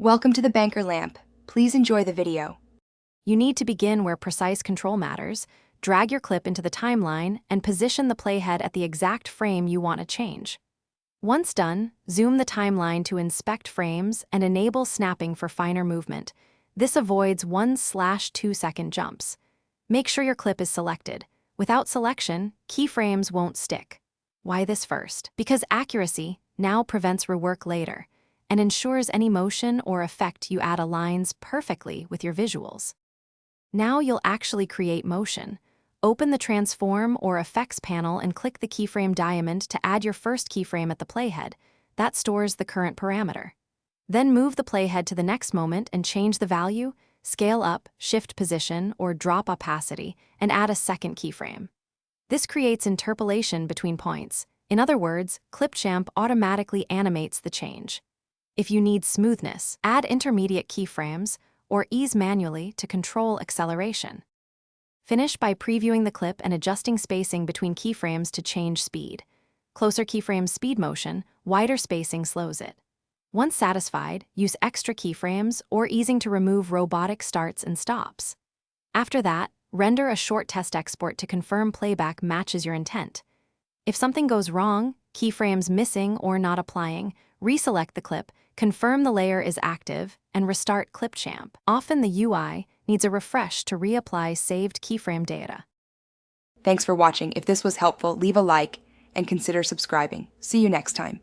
Welcome to the Banker Lamp. Please enjoy the video. You need to begin where precise control matters. Drag your clip into the timeline and position the playhead at the exact frame you want to change. Once done, zoom the timeline to inspect frames and enable snapping for finer movement. This avoids 1/2 second jumps. Make sure your clip is selected. Without selection, keyframes won't stick. Why this first? Because accuracy now prevents rework later and ensures any motion or effect you add aligns perfectly with your visuals. Now you'll actually create motion. Open the Transform or Effects panel and click the keyframe diamond to add your first keyframe at the playhead. That stores the current parameter. Then move the playhead to the next moment and change the value, scale up, shift position, or drop opacity, and add a second keyframe. This creates interpolation between points. In other words, Clipchamp automatically animates the change. If you need smoothness, add intermediate keyframes or ease manually to control acceleration. Finish by previewing the clip and adjusting spacing between keyframes to change speed. Closer keyframes speed motion, wider spacing slows it. Once satisfied, use extra keyframes or easing to remove robotic starts and stops. After that, render a short test export to confirm playback matches your intent. If something goes wrong, keyframes missing or not applying, reselect the clip, confirm the layer is active, and restart Clipchamp. Often the UI needs a refresh to reapply saved keyframe data. Thanks for watching. If this was helpful, leave a like and consider subscribing. See you next time.